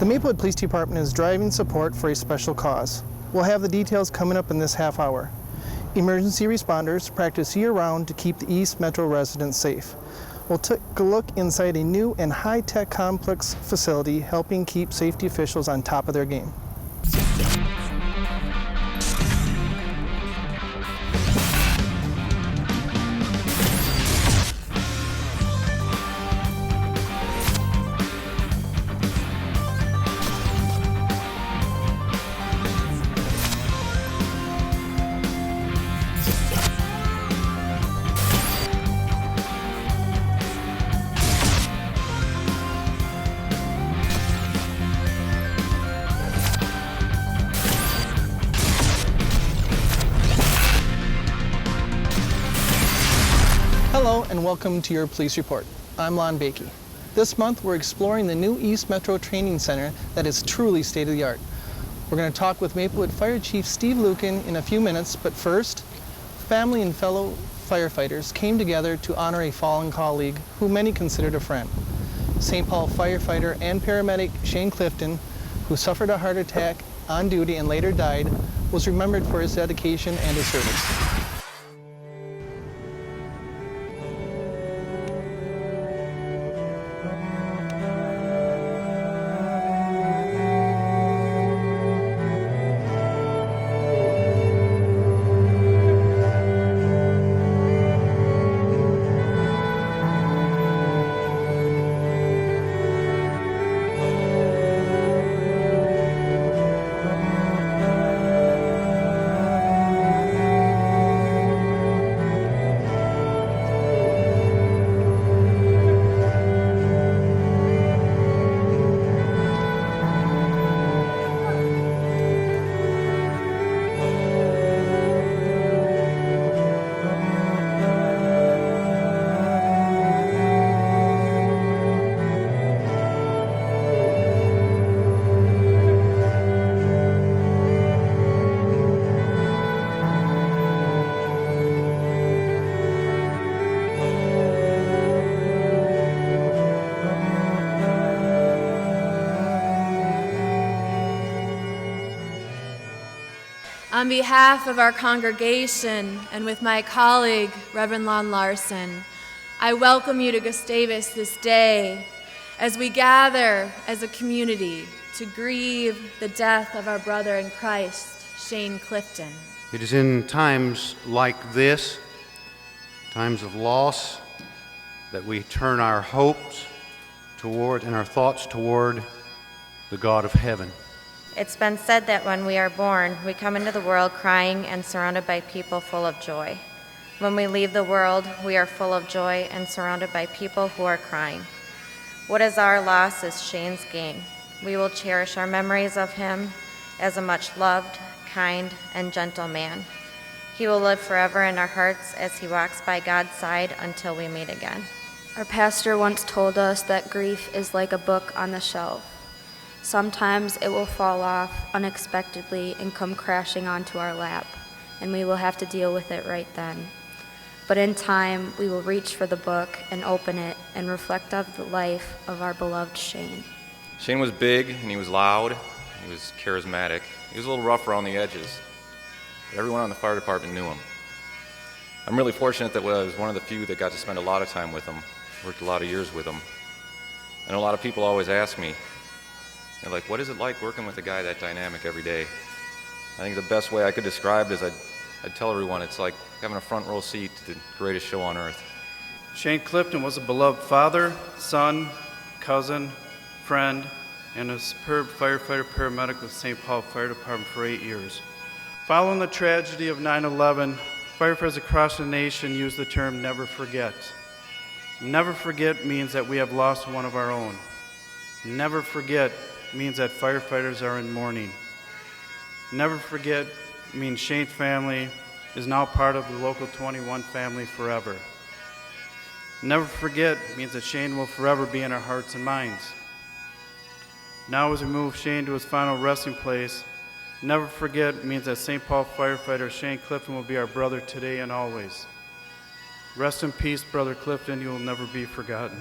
The Maplewood Police Department is driving support for a special cause. We'll have the details coming up in this half hour. Emergency responders practice year-round to keep the East Metro residents safe. We'll take a look inside a new and high-tech complex facility helping keep safety officials on top of their game. Hello and welcome to your police report. I'm Lon Bakey. This month we're exploring the new East Metro Training Center that is truly state-of-the-art. We're going to talk with Maplewood Fire Chief Steve Lukin in a few minutes, but first, family and fellow firefighters came together to honor a fallen colleague who many considered a friend. St. Paul firefighter and paramedic Shane Clifton, who suffered a heart attack on duty and later died, was remembered for his dedication and his service. On behalf of our congregation and with my colleague, Reverend Lon Larson, I welcome you to Gustavus this day as we gather as a community to grieve the death of our brother in Christ, Shane Clifton. It is in times like this, times of loss, that we turn our hopes toward and our thoughts toward the God of heaven. It's been said that when we are born, we come into the world crying and surrounded by people full of joy. When we leave the world, we are full of joy and surrounded by people who are crying. What is our loss is Shane's gain. We will cherish our memories of him as a much loved, kind, and gentle man. He will live forever in our hearts as he walks by God's side until we meet again. Our pastor once told us that grief is like a book on the shelf. Sometimes it will fall off unexpectedly and come crashing onto our lap, and we will have to deal with it right then. But in time, we will reach for the book and open it and reflect on the life of our beloved Shane. Shane was big and he was loud, he was charismatic, he was a little rough around the edges, but everyone on the fire department knew him. I'm really fortunate that I was one of the few that got to spend a lot of time with him, worked a lot of years with him. I know a lot of people always ask me, they're like, what is it like working with a guy that dynamic every day? I think the best way I could describe it is I'd tell everyone it's like having a front row seat to the greatest show on earth. Shane Clifton was a beloved father, son, cousin, friend, and a superb firefighter paramedic with St. Paul Fire Department for 8 years. Following the tragedy of 9/11, firefighters across the nation use the term never forget. Never forget means that we have lost one of our own. Never forget means that firefighters are in mourning. Never forget means Shane's family is now part of the Local 21 family forever. Never forget means that Shane will forever be in our hearts and minds. Now as we move Shane to his final resting place, never forget means that St. Paul firefighter Shane Clifton will be our brother today and always. Rest in peace, Brother Clifton, you will never be forgotten.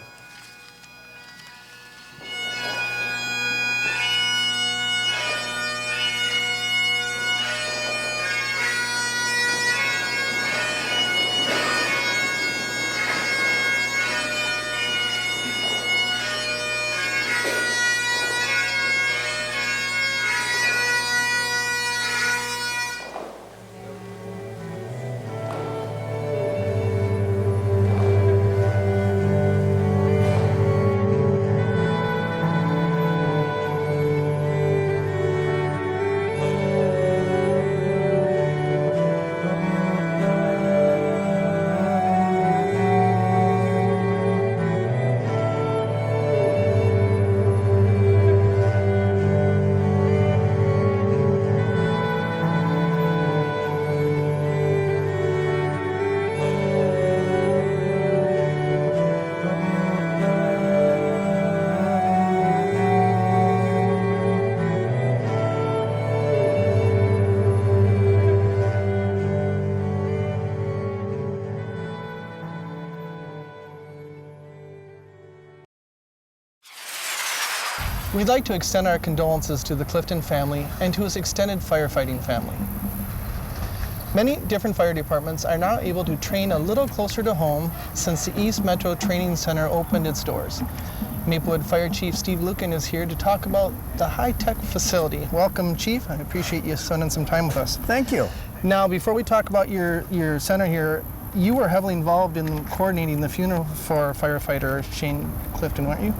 We'd like to extend our condolences to the Clifton family and to his extended firefighting family. Many different fire departments are now able to train a little closer to home since the East Metro Training Center opened its doors. Maplewood Fire Chief Steve Lucan is here to talk about the high-tech facility. Welcome, Chief. I appreciate you spending some time with us. Thank you. Now, before we talk about your center here, you were heavily involved in coordinating the funeral for firefighter Shane Clifton, weren't you?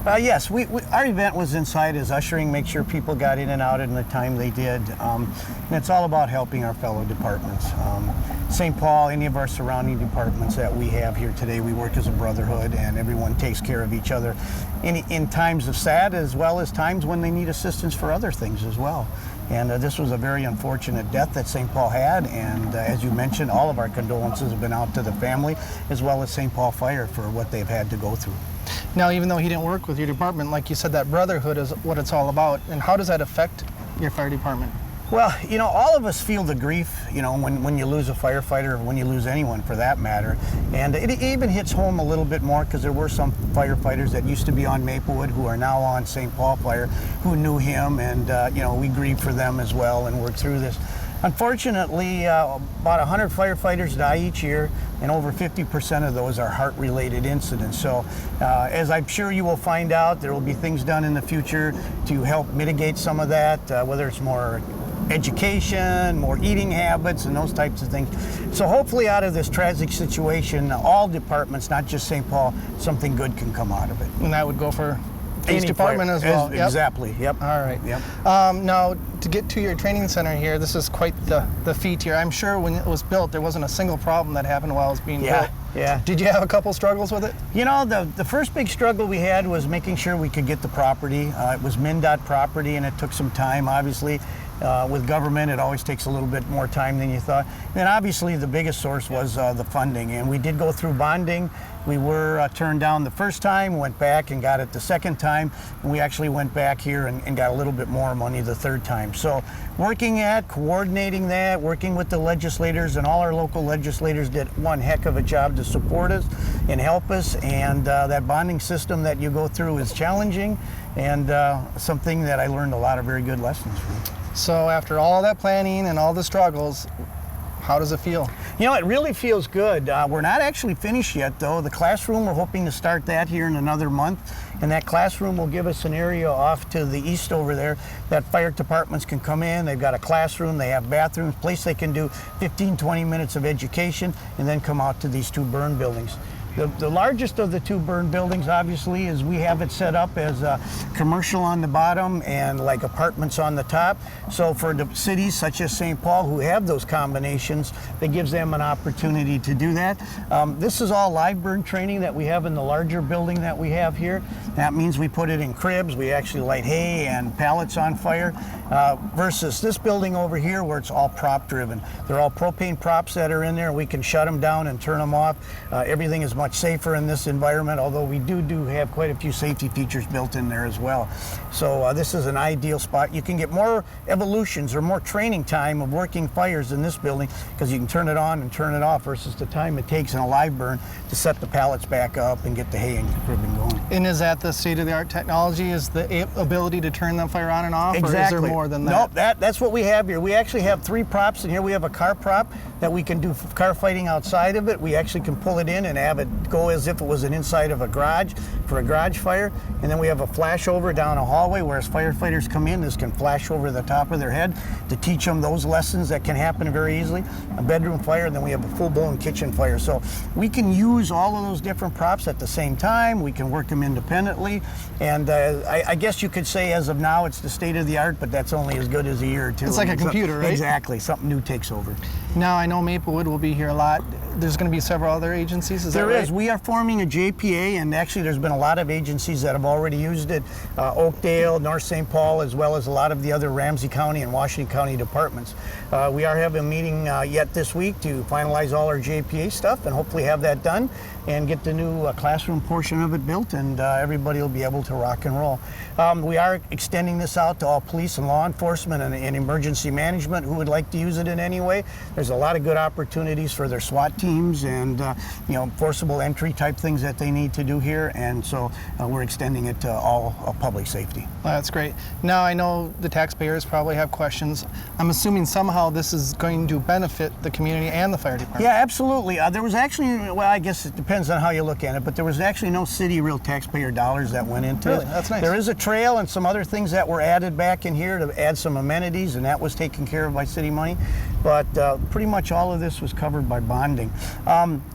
Yes, our event was inside as ushering, make sure people got in and out in the time they did. And it's all about helping our fellow departments. St. Paul, any of our surrounding departments that we have here today, we work as a brotherhood and everyone takes care of each other in times of sad as well as times when they need assistance for other things as well. And this was a very unfortunate death that St. Paul had, and as you mentioned, all of our condolences have been out to the family as well as St. Paul Fire for what they've had to go through. Now, even though he didn't work with your department, like you said, that brotherhood is what it's all about. And how does that affect your fire department? Well, you know, all of us feel the grief, you know, when you lose a firefighter, or when you lose anyone for that matter. And it even hits home a little bit more because there were some firefighters that used to be on Maplewood who are now on St. Paul Fire who knew him, and, you know, we grieve for them as well and work through this. Unfortunately, about 100 firefighters die each year, and over 50% of those are heart-related incidents. So, as I'm sure you will find out, there will be things done in the future to help mitigate some of that, whether it's more education, more eating habits, and those types of things. So hopefully out of this tragic situation, all departments, not just St. Paul, something good can come out of it. And that would go for police department as well. Yep. Exactly, yep. All right. Yep. Now, to get to your training center here, this is quite the feat here. I'm sure when it was built, there wasn't a single problem that happened while it was being built. Yeah. Did you have a couple struggles with it? You know, the first big struggle we had was making sure we could get the property. It was MnDOT property, and it took some time, obviously. With government, it always takes a little bit more time than you thought. And then obviously the biggest source was the funding, and we did go through bonding. We were turned down the first time, went back and got it the second time, and we actually went back here and got a little bit more money the third time. So working at, coordinating that, working with the legislators, and all our local legislators did one heck of a job to support us and help us, and that bonding system that you go through is challenging, and something that I learned a lot of very good lessons from. So after all that planning and all the struggles, how does it feel? You know, it really feels good. We're not actually finished yet, though. The classroom, we're hoping to start that here in another month. And that classroom will give us an area off to the east over there that fire departments can come in. They've got a classroom, they have bathrooms, place they can do 15, 20 minutes of education and then come out to these two burn buildings. The largest of the two burn buildings, obviously, is we have it set up as commercial on the bottom and like apartments on the top. So for the cities such as St. Paul who have those combinations, that gives them an opportunity to do that. This is all live burn training that we have in the larger building that we have here. That means we put it in cribs. We actually light hay and pallets on fire versus this building over here where it's all prop driven. They're all propane props that are in there. We can shut them down and turn them off. Everything is much safer in this environment, although we do have quite a few safety features built in there as well. So this is an ideal spot. You can get more evolutions or more training time of working fires in this building because you can turn it on and turn it off versus the time it takes in a live burn to set the pallets back up and get the hay and ribbon going. And is that the state-of-the-art technology? Is the ability to turn the fire on and off? Exactly. Or is there more than that? Nope, that's what we have here. We actually have 3 props in here. We have a car prop that we can do car fighting outside of it. We actually can pull it in and have it go as if it was an inside of a garage for a garage fire. And then we have a flashover down a hallway where as firefighters come in, this can flash over the top of their head to teach them those lessons that can happen very easily. A bedroom fire, and then we have a full-blown kitchen fire. So we can use all of those different props at the same time. We can work them independently. And I guess you could say as of now it's the state of the art, but that's only as good as a year or two. It's like a computer, right? Exactly. Something new takes over. Now, I know Maplewood will be here a lot. There's going to be several other agencies, is that right? There is. We are forming a JPA, and actually there's been a lot of agencies that have already used it. Oakdale, North St. Paul, as well as a lot of the other Ramsey County and Washington County departments. We are having a meeting yet this week to finalize all our JPA stuff and hopefully have that done and get the new classroom portion of it built, and everybody will be able to rock and roll. We are extending this out to all police and law enforcement and emergency management who would like to use it in any way. There's a lot of good opportunities for their SWAT teams and forcible entry type things that they need to do here, and so we're extending it to all of public safety. Well, that's great. Now I know the taxpayers probably have questions. I'm assuming somehow this is going to benefit the community and the fire department. Yeah, absolutely. There was actually, well, I guess it depends on how you look at it, but there was actually no city real taxpayer dollars that went into Really? it. That's nice. There is a trail and some other things that were added back in here to add some amenities, and that was taken care of by city money. But pretty much all of this was covered by bonding.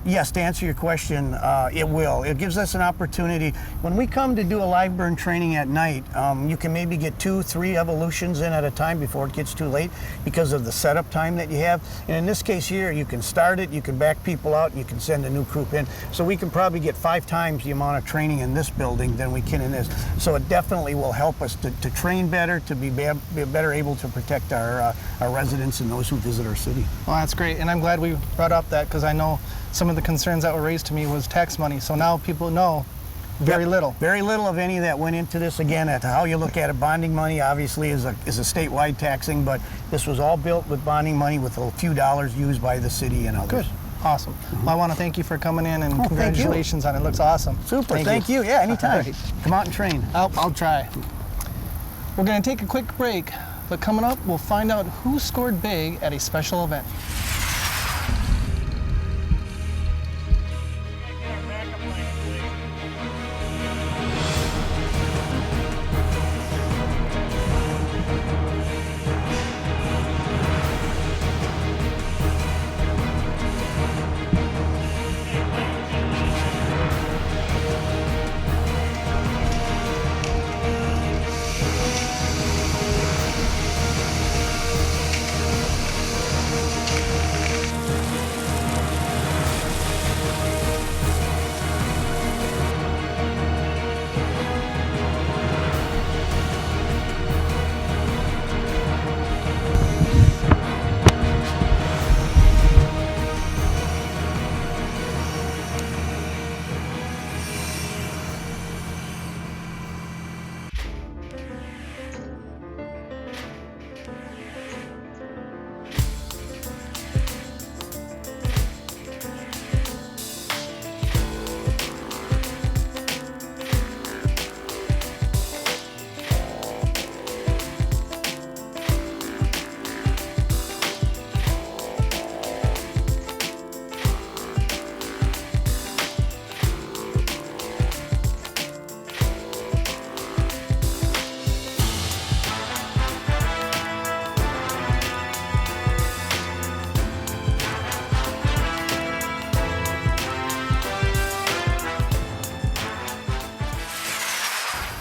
Yes, to answer your question, it will. It gives us an opportunity. When we come to do a live burn training at night, you can maybe get 2-3 evolutions in at a time before it gets too late because of the setup time that you have. And in this case here, you can start it, you can back people out, and you can send a new group in. So we can probably get 5 times the amount of training in this building than we can in this. So it definitely will help us to train better, to be better able to protect our residents and those who visit our city. Well, that's great, and I'm glad we brought up that because I know some of the concerns that were raised to me was tax money. So now people know very little. Very little of any that went into this. Again, at how you look at it, bonding money obviously is a statewide taxing, but this was all built with bonding money with a few dollars used by the city and others. Good. Awesome. Well, I want to thank you for coming in, and thank you. congratulations on it. It looks awesome. Super. Thank you. Yeah, anytime. All right. Come out and train. I'll try. We're going to take a quick break, but coming up, we'll find out who scored big at a special event.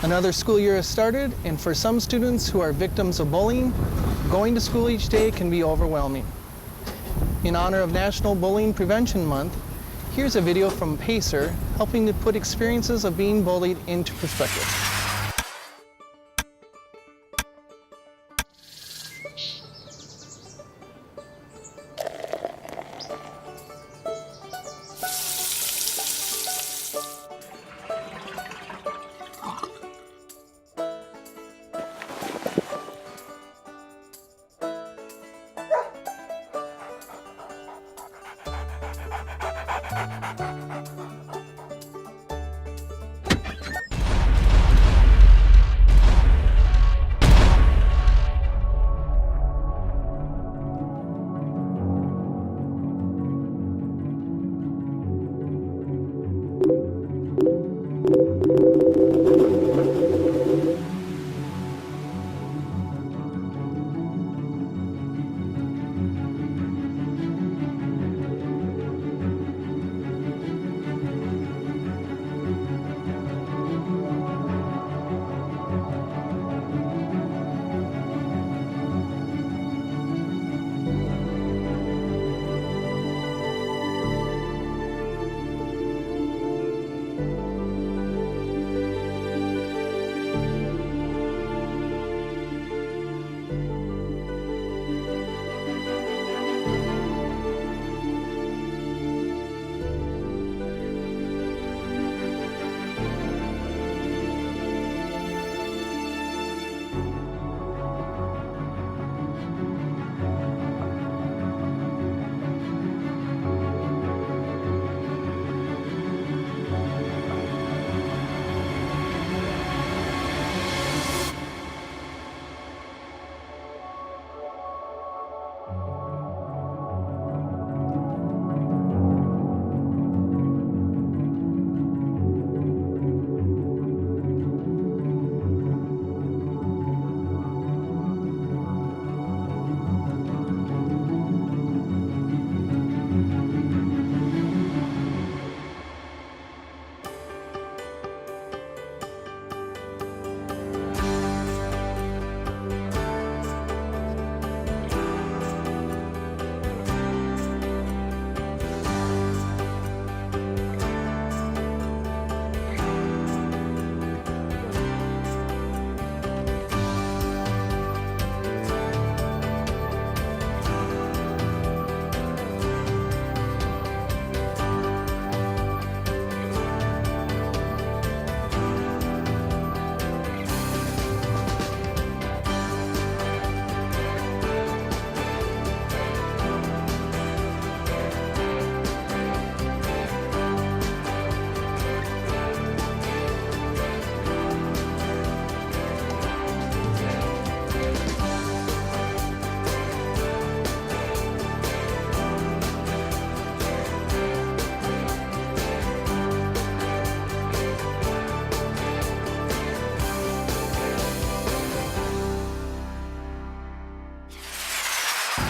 Another school year has started, and for some students who are victims of bullying, going to school each day can be overwhelming. In honor of National Bullying Prevention Month, here's a video from Pacer helping to put experiences of being bullied into perspective.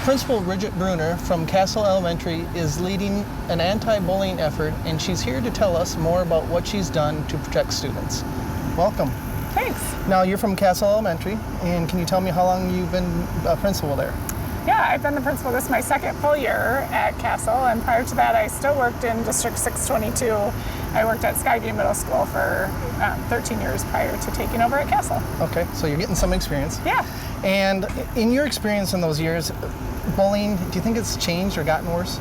Principal Bridget Bruner from Castle Elementary is leading an anti-bullying effort, and she's here to tell us more about what she's done to protect students. Welcome. Thanks. Now, you're from Castle Elementary, and can you tell me how long you've been a principal there? Yeah, I've been the principal. This is my second full year at Castle, and prior to that, I still worked in District 622. I worked at Skyview Middle School for 13 years prior to taking over at Castle. Okay, so you're getting some experience. Yeah. And in your experience in those years, bullying, do you think it's changed or gotten worse?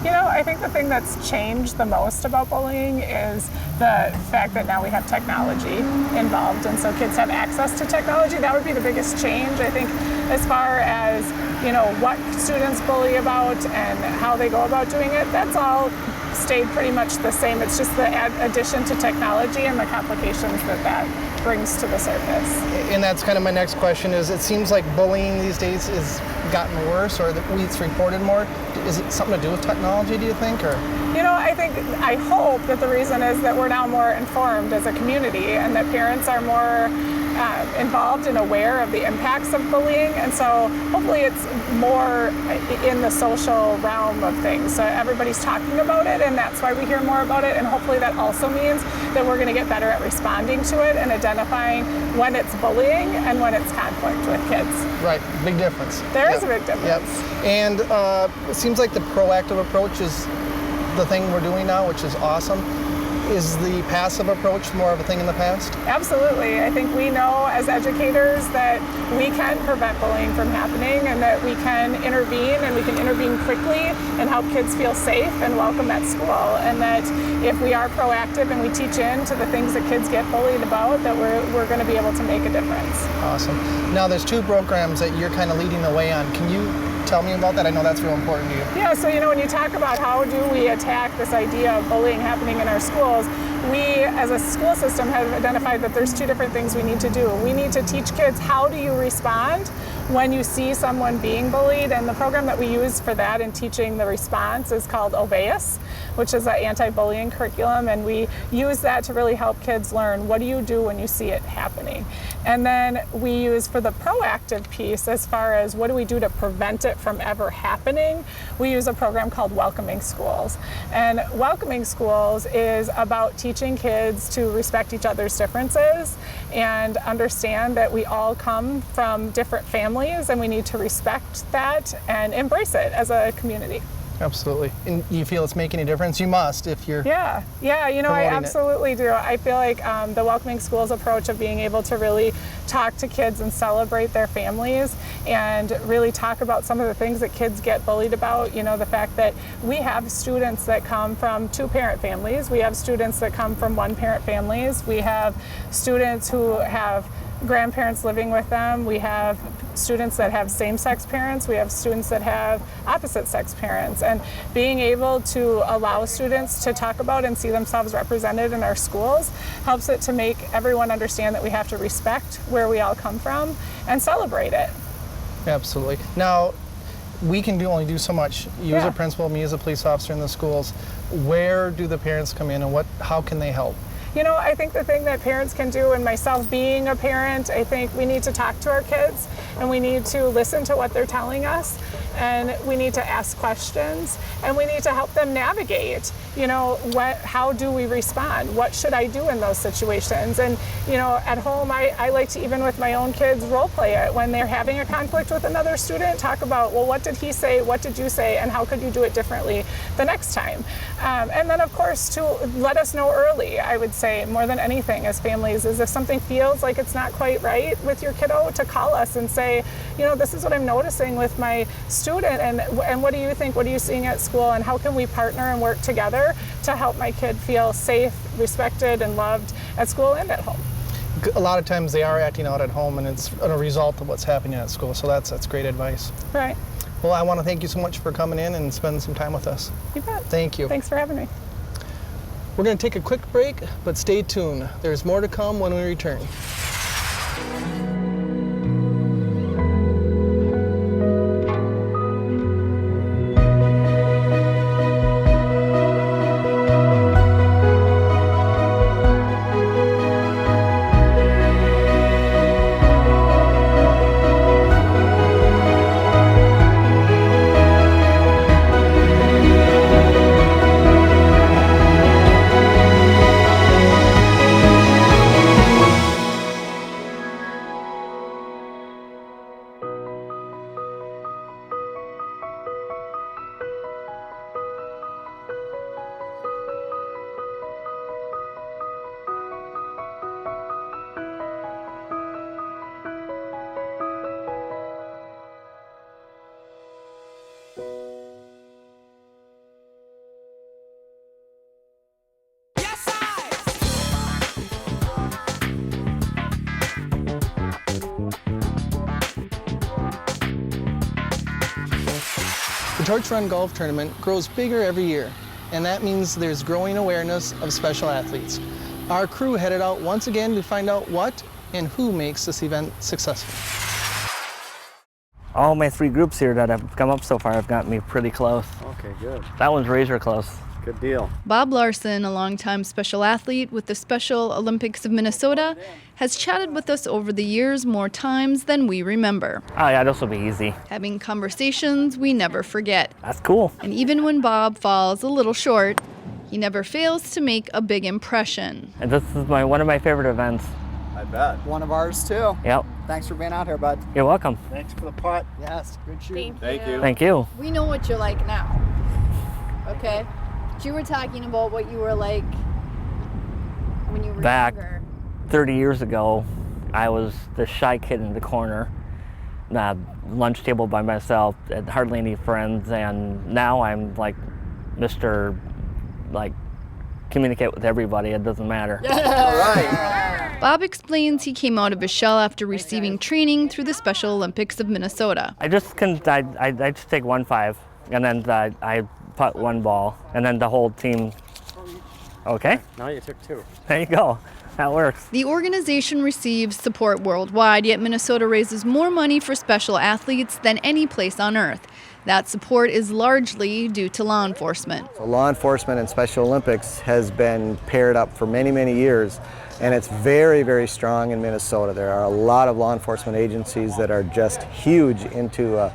You know, I think the thing that's changed the most about bullying is the fact that now we have technology involved, and so kids have access to technology. That would be the biggest change, I think, as far as, you know, what students bully about and how they go about doing it. That's all stayed pretty much the same. It's just the addition to technology and the complications that brings to the surface. And that's kind of my next question is, it seems like bullying these days has gotten worse, or that it's reported more. Is it something to do with technology, do you think? Or? You know, I hope that the reason is that we're now more informed as a community, and that parents are more involved and aware of the impacts of bullying, and so hopefully it's more in the social realm of things. So everybody's talking about it, and that's why we hear more about it, and hopefully that also means that we're going to get better at responding to it and identifying when it's bullying and when it's conflict with kids. Right, big difference. There is a big difference. Yep. And it seems like the proactive approach is the thing we're doing now, which is awesome. Is the passive approach more of a thing in the past? Absolutely. I think we know as educators that we can prevent bullying from happening, and that we can intervene, and we can intervene quickly and help kids feel safe and welcome at school. And that if we are proactive and we teach in to the things that kids get bullied about, that we're going to be able to make a difference. Awesome. Now there's two programs that you're kind of leading the way on. Can you tell me about that? I know that's real important to you. Yeah, so you know, when you talk about how do we attack this idea of bullying happening in our schools, we as a school system have identified that there's two different things we need to do. We need to teach kids how do you respond when you see someone being bullied, and the program that we use for that in teaching the response is called OBEUS, which is an anti-bullying curriculum, and we use that to really help kids learn what do you do when you see it happening. And then we use for the proactive piece, as far as what do we do to prevent it from ever happening, we use a program called Welcoming Schools. And Welcoming Schools is about teaching kids to respect each other's differences and understand that we all come from different families, and we need to respect that and embrace it as a community. Absolutely. And you feel it's making a difference? You must, if you're Yeah, you know, I absolutely do. I feel like the Welcoming Schools approach of being able to really talk to kids and celebrate their families, and really talk about some of the things that kids get bullied about. You know, the fact that we have students that come from two-parent families, we have students that come from one-parent families, we have students who have grandparents living with them, we have students that have same-sex parents, we have students that have opposite-sex parents, and being able to allow students to talk about and see themselves represented in our schools helps it to make everyone understand that we have to respect where we all come from and celebrate it. Absolutely. Now, we can only do so much. You as a principal, me as a police officer in the schools. Where do the parents come in, and how can they help? You know, I think the thing that parents can do, and myself being a parent, I think we need to talk to our kids, and we need to listen to what they're telling us, and we need to ask questions, and we need to help them navigate, you know, how do we respond? What should I do in those situations? And, you know, at home, I like to, even with my own kids, role play it. When they're having a conflict with another student, talk about, well, what did he say? What did you say? And how could you do it differently the next time? And then, of course, to let us know early, I would say, more than anything as families, is if something feels like it's not quite right with your kiddo, to call us and say, you know, this is what I'm noticing with my student, and what do you think? What are you seeing at school? And how can we partner and work together to help my kid feel safe, respected, and loved at school and at home? A lot of times they are acting out at home, and it's a result of what's happening at school, so that's great advice. Right. Well, I want to thank you so much for coming in and spending some time with us. You bet. Thank you. Thanks for having me. We're going to take a quick break, but stay tuned. There's more to come when we return. Torch Run Golf Tournament grows bigger every year, and that means there's growing awareness of special athletes. Our crew headed out once again to find out what and who makes this event successful. All my 3 groups here that have come up so far have gotten me pretty close. Okay, good. That one's razor close. Good deal. Bob Larson, a longtime special athlete with the Special Olympics of Minnesota, has chatted with us over the years more times than we remember. Oh yeah, this will be easy. Having conversations we never forget. That's cool. And even when Bob falls a little short, he never fails to make a big impression. And this is one of my favorite events. I bet. One of ours too. Yep. Thanks for being out here, bud. You're welcome. Thanks for the putt. Yes, good shooting. Thank you. Thank you. We know what you're like now, okay? But you were talking about what you were like when you were Back younger. 30 years ago, I was the shy kid in the corner, lunch table by myself, had hardly any friends, and now I'm like Mr. Communicate with everybody, it doesn't matter. All right. Bob explains he came out of his shell after receiving training through the Special Olympics of Minnesota. I just take 1-5, and then I putt 1 ball, and then the whole team. Okay. Now you took 2. There you go. That works. The organization receives support worldwide, yet Minnesota raises more money for special athletes than any place on earth. That support is largely due to law enforcement. So law enforcement and Special Olympics has been paired up for many, many years, and it's very, very strong in Minnesota. There are a lot of law enforcement agencies that are just huge into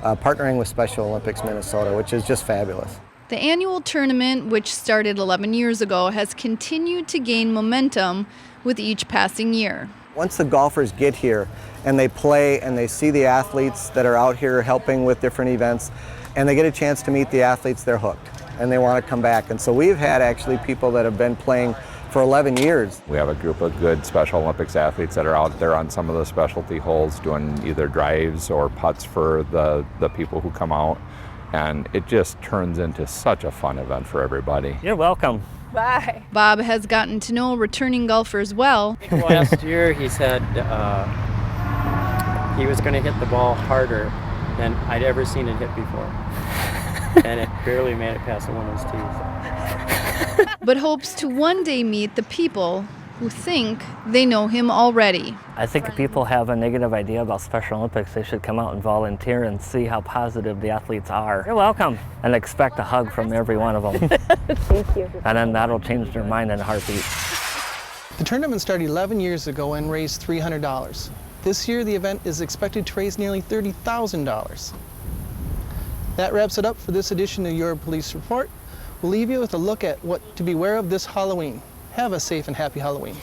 partnering with Special Olympics Minnesota, which is just fabulous. The annual tournament, which started 11 years ago, has continued to gain momentum with each passing year. Once the golfers get here and they play and they see the athletes that are out here helping with different events, and they get a chance to meet the athletes, they're hooked and they want to come back. And so we've had actually people that have been playing for 11 years. We have a group of good Special Olympics athletes that are out there on some of the specialty holes doing either drives or putts for the people who come out. And it just turns into such a fun event for everybody. You're welcome. Bye. Bob has gotten to know returning golfers well. Last year he said he was going to hit the ball harder than I'd ever seen it hit before. And it barely made it past the woman's tees. But hopes to one day meet the people who think they know him already. I think if people have a negative idea about Special Olympics, they should come out and volunteer and see how positive the athletes are. You're welcome. And expect a hug from every one of them. Thank you. And then that'll change their mind in a heartbeat. The tournament started 11 years ago and raised $300. This year, the event is expected to raise nearly $30,000. That wraps it up for this edition of Your Police Report. We'll leave you with a look at what to beware of this Halloween. Have a safe and happy Halloween.